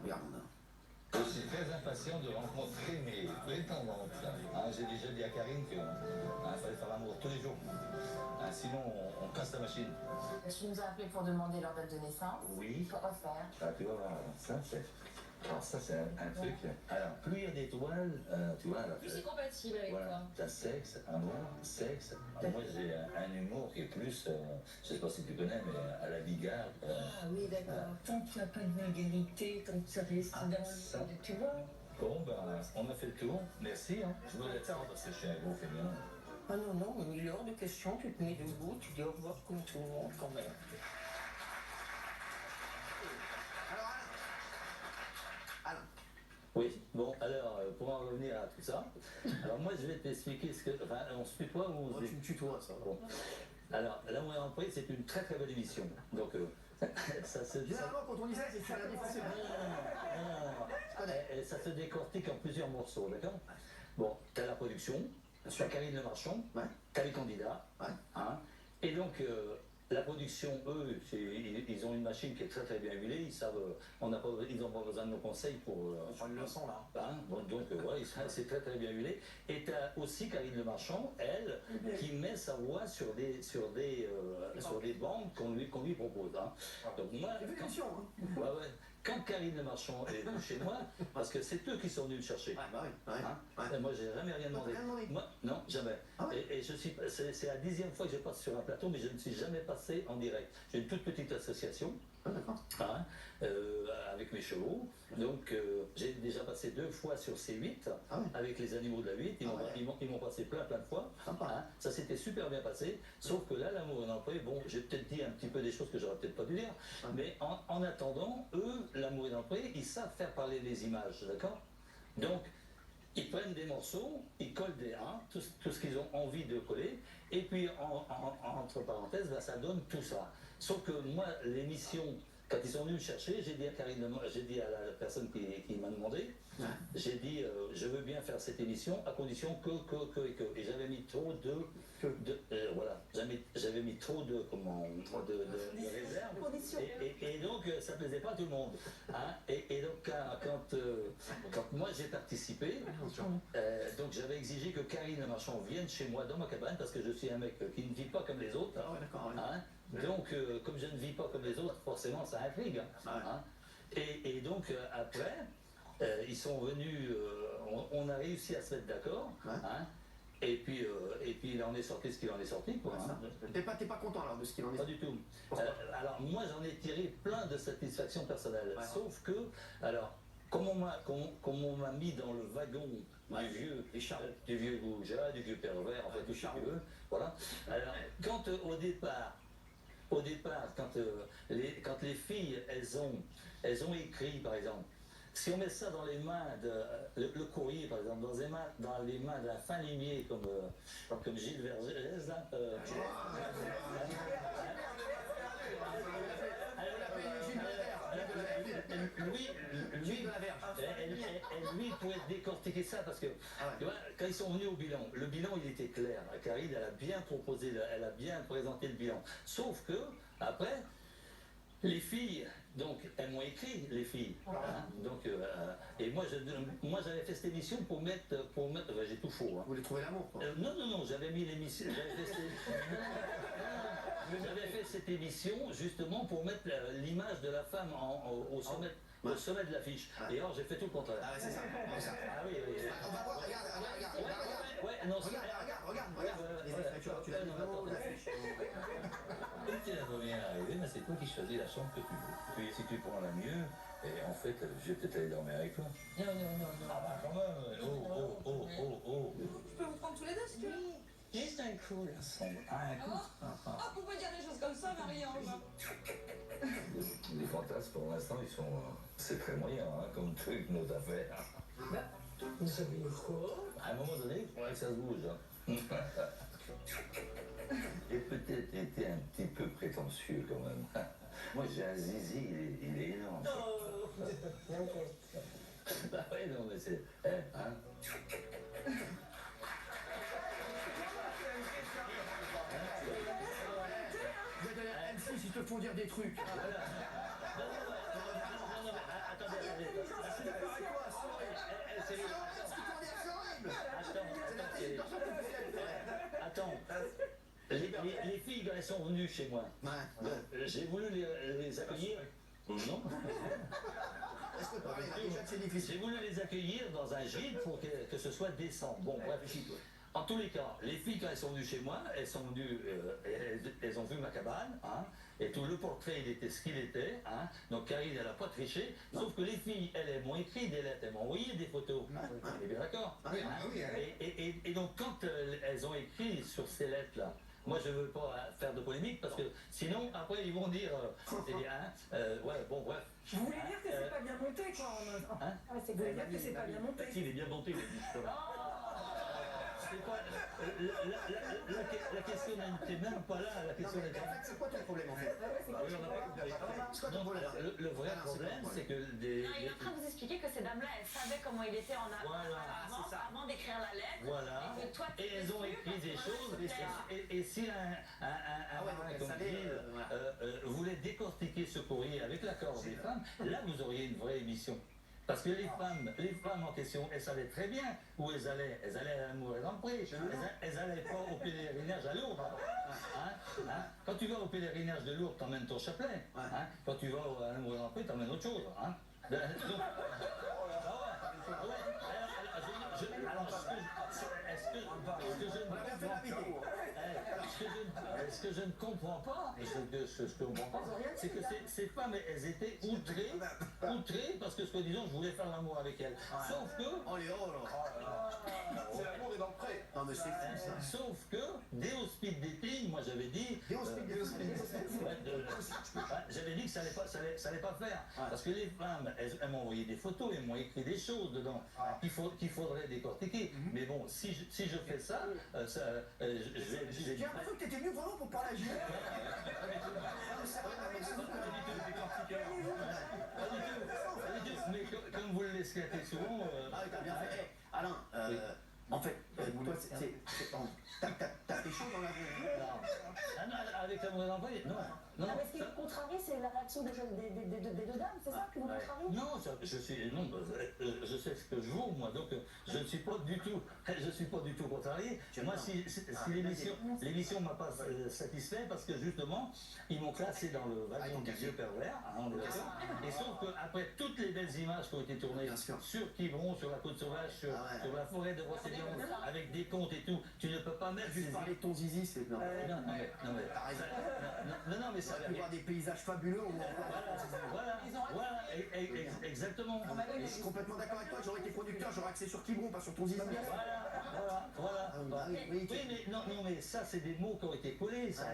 regarde. Je suis très impatient de rencontrer mes prétendantes. J'ai déjà dit à Karine qu'il fallait faire l'amour tous les jours. Sinon, on casse la machine. Tu nous as appelé pour demander leur date de naissance. Oui. Pourquoi faire? Tu vois, ça c'est un truc. Alors, plus il y a d'étoiles, tu vois. Plus c'est compatible avec voilà. toi. T'as sexe, amour, sexe. Alors, moi, j'ai un humour qui est plus, je sais pas si tu connais, mais à la Bigard. Ah oui, d'accord. Tant qu'il n'y a pas de vulgarité, tant que ça reste dans le... Tu vois? Bon, on a fait le tour. Merci. Je vous laisse parce que je suis un gros féminin. Ah non, mais il est hors de question, tu te mets debout, tu dis au revoir comme tout le monde quand même. Alors, Alain. Oui, bon, alors, pour en revenir à tout ça, alors moi, je vais t'expliquer ce que... Enfin, on se tutoie ou on se... Tu me tutoies, ça. Bon. Alors, là où on est employé, c'est une très très belle émission. Donc, ça se... Généralement, quand on dit ça, c'est sur la défense. Ça se décortique en plusieurs morceaux, d'accord? Bon, t'as la production, t'as Karine Le Marchand, t'as les candidats, et donc... la production, eux, ils ont une machine qui est très très bien huilée, ils savent, ils n'ont pas besoin de nos conseils pour... Sur une leçon, là. Donc, ouais, c'est très très bien huilé. Et tu as aussi Karine Le Marchand, elle, qui met sa voix sur des bandes qu'on lui propose. Donc moi... J'ai fait attention, Quand Karine Le Marchand est venue chez moi, parce que c'est eux qui sont venus le chercher. Moi, j'ai jamais rien demandé. Moi, non, jamais. Et c'est la 10e fois que je passe sur un plateau, mais je ne suis jamais passé en direct. J'ai une toute petite association. Avec mes chevaux. Donc j'ai déjà passé 2 fois sur C8 avec les animaux de la 8. Ils m'ont passé plein de fois. Ça s'était super bien passé. Sauf que là, l'amour et l'employé, bon, j'ai peut-être dit un petit peu des choses que j'aurais peut-être pas dû dire. Mais en attendant, eux, l'amour et l'employé, ils savent faire parler les images, d'accord? Donc ils prennent des morceaux, ils collent tout ce qu'ils ont envie de coller, et puis entre parenthèses, ça donne tout ça. Sauf que moi, l'émission, quand ils sont venus me chercher, j'ai dit à la personne qui m'a demandé, j'ai dit, je veux bien faire cette émission à condition que. Et j'avais mis trop j'avais mis trop de réserves. Et donc, ça ne plaisait pas à tout le monde. Et donc, quand moi j'ai participé, donc j'avais exigé que Karine Le Marchand vienne chez moi dans ma cabane, parce que je suis un mec qui ne vit pas comme les autres. Donc, comme je ne vis pas comme les autres, forcément, ça intrigue. Et donc, après, ils sont venus, on a réussi à se mettre d'accord. Et puis il en est sorti ce qu'il en est sorti. T'es pas content alors de ce qu'il en est sorti? Pas du tout. Alors, moi, j'en ai tiré plein de satisfaction personnelle. Sauf que, alors, comme on m'a mis dans le wagon du vieux goujat, du vieux pervers, en fait, tout ce que tu veux, voilà. Alors, quand au départ, quand les filles, elles ont écrit, par exemple, si on met ça dans les mains le courrier, par exemple, dans les mains d'un fin limier comme Gilles Vergès, lui pourrait décortiquer ça, parce que tu vois, quand ils sont venus au bilan, le bilan il était clair. Karine, elle a bien proposé, elle a bien présenté le bilan. Sauf que, après, les filles, donc, elles m'ont écrit, les filles. Donc, et moi, j'avais fait cette émission pour mettre j'ai tout faux. Vous voulez trouver l'amour, quoi. Non, j'avais mis l'émission. J'avais fait cette émission justement pour mettre l'image de la femme au sommet de l'affiche. Et alors, j'ai fait tout le contraire. C'est ça. Oui. On va voir, regarde. Tu l'as mis vraiment de l'affiche. Tu la vois bien arriver, mais c'est toi qui choisis la chambre que tu veux. Puis si tu prends la mieux, et en fait, je vais peut-être aller dormir avec toi. Non. Quand même. Oh. Je peux vous prendre tous les deux si tu veux. Juste un coup, là. Un coup. Vous pouvez dire des choses comme ça, Marie-Ange. Les fantasmes, pour l'instant, c'est très moyen, comme truc, nos affaires. Vous savez quoi? À un moment donné, il faudrait que ça se bouge. J'ai peut-être été un petit peu prétentieux, quand même. Moi, j'ai un zizi, il est énorme. Bah ouais, non, mais c'est... M6, ils te font dire des trucs. Attendez. les filles, quand elles sont venues chez moi, j'ai voulu les accueillir. Non. Est-ce que pareil, déjà que c'est difficile? J'ai voulu les accueillir dans un gîte pour que ce soit décent. Bon, bref. En tous les cas, les filles, quand elles sont venues chez moi, elles sont venues, elles ont vu ma cabane, hein, et tout le portrait, il était ce qu'il était, hein. Donc Karine, elle n'a pas triché, sauf que les filles, elles m'ont écrit des lettres, elles m'ont envoyé des photos. On est bien d'accord, hein. Et donc, quand elles ont écrit sur ces lettres-là, moi, je ne veux pas faire de polémique, parce que sinon, après, ils vont dire, ouais, bon, bref. Vous voulez dire que c'est pas bien monté, quoi. Vous voulez dire que c'est pas bien monté. Il est bien monté, justement. C'est pas, la question n'était même pas là, la question n'était En fait, c'est quoi ton problème en fait? C'est quoi ton problème? Le vrai problème, c'est que Non, il est en train de vous expliquer que ces dames-là, elles savaient comment il était en avant d'écrire la lettre. Voilà. Et, que toi, et elles ont écrit des choses. Et si voulait décortiquer ce courrier avec l'accord des femmes, là vous auriez une vraie émission. Parce que les femmes en question, elles savaient très bien où elles allaient. Elles allaient à l'amour et dans le pré. Elles n'allaient pas au pèlerinage à Lourdes. Quand tu vas au pèlerinage de Lourdes, t'emmènes ton chapelet. Quand tu vas à l'amour et dans le pré, t'emmènes autre chose. Ce que je ne comprends pas, c'est que ces femmes, elles étaient outrées parce que, soi-disant, je voulais faire l'amour avec elles. Sauf que... C'est l'amour est dans le pré. Non mais c'est fou ça. Sauf que, dès Hospice d'été, moi j'avais dit... J'avais dit que ça allait pas faire. Parce que les femmes, elles m'ont envoyé des photos, elles m'ont écrit des choses dedans qu'il faudrait décortiquer. Mais bon, si je fais ça, j'ai l'impression que t'étais venu vraiment pour parler à Julien. Mais comme vous le laissez souvent... Ah oui, t'as bien fait. Alain, en fait, toi, t'as fait chaud dans la vie. Avec l'amour et l'envoi, non. Mais ce qui vous contrarie, c'est la réaction des deux dames, c'est ça qui vous contrarie? Non, je sais ce que je vaux, moi, donc je ne suis pas du tout contrarié. Moi, si l'émission ne m'a pas satisfait, parce que justement, ils m'ont classé dans le wagon des vieux pervers, on est d'accord. Et sauf qu'après toutes les belles images qui ont été tournées sur Quiberon, sur la côte sauvage, sur la forêt de Brocéliande, avec des contes et tout, tu ne peux pas mettre... Juste parler de ton zizi, c'est... Non mais ça va voir des paysages fabuleux. Voilà, exactement. Je suis complètement d'accord avec toi, j'aurais été producteur, j'aurais axé sur Quiberon, pas sur ton zizi. Voilà. Oui, mais non, mais ça, c'est des mots qui ont été collés, ça.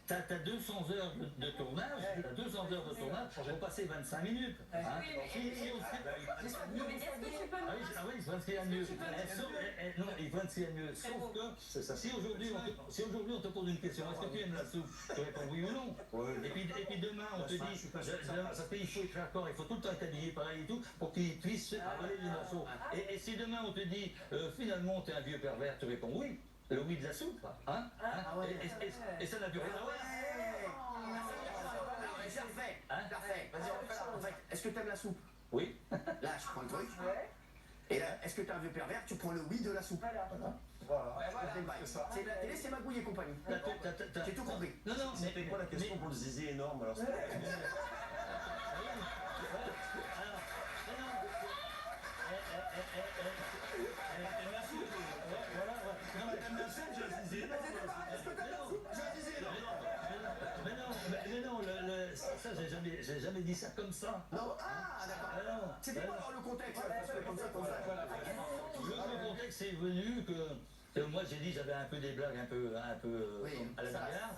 T'as 200 heures de tournage, j'ai passé 25 minutes. Mais est-ce que tu peux Ah oui, il faut inscrire mieux. Non, il faut inscrire mieux. Sauf que si aujourd'hui on te pose une question, est-ce que tu aimes la soupe? Tu réponds oui ou non. Et puis demain on te dit, il faut être d'accord, il faut tout le temps être habillé pareil et tout, pour qu'il puisse avaler les morceaux. Et si demain on te dit, finalement t'es un vieux pervers, tu réponds oui. Le oui de la soupe, et ça n'a plus rien à voir. Parfait. Vas-y, en fait, est-ce que t'aimes la soupe? Oui. Là, je prends le truc. Et là, est-ce que t'es un vieux pervers? Tu prends le oui de la soupe. Voilà. C'est la télé, c'est Magouille et compagnie. J'ai tout compris. Non, c'était quoi la question pour le zizi énorme alors? Ça, j'ai jamais dit ça comme ça. Non, d'accord. C'était pas dans le contexte. Le contexte est venu que moi j'ai dit j'avais un peu des blagues un peu à la manière.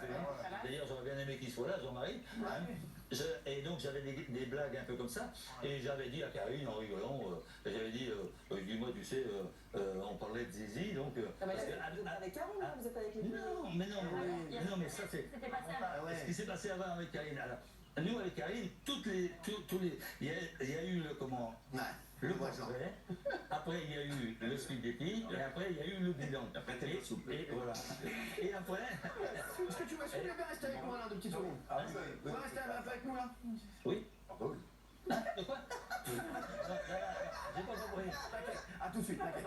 D'ailleurs j'aurais bien aimé qu'il soit là, Jean-Marie. Et donc j'avais des blagues un peu comme ça. Et j'avais dit à Karine en rigolant, j'avais dit, dis-moi tu sais, on parlait de Zizi, donc... Vous êtes avec Karine, vous êtes avec les filles? Non, mais ça c'est... Ce qui s'est passé avant avec Karine. Alors, nous avec Karine, il y a eu le comment... Le portrait, après il y a eu le speed dating, et après il y a eu le bilan. Et voilà. Et après... Est-ce que tu vas rester avec moi là, de petites secondes? Tu vas rester avec nous là? Oui. De quoi? J'ai pas compris. À tout de suite, t'inquiète.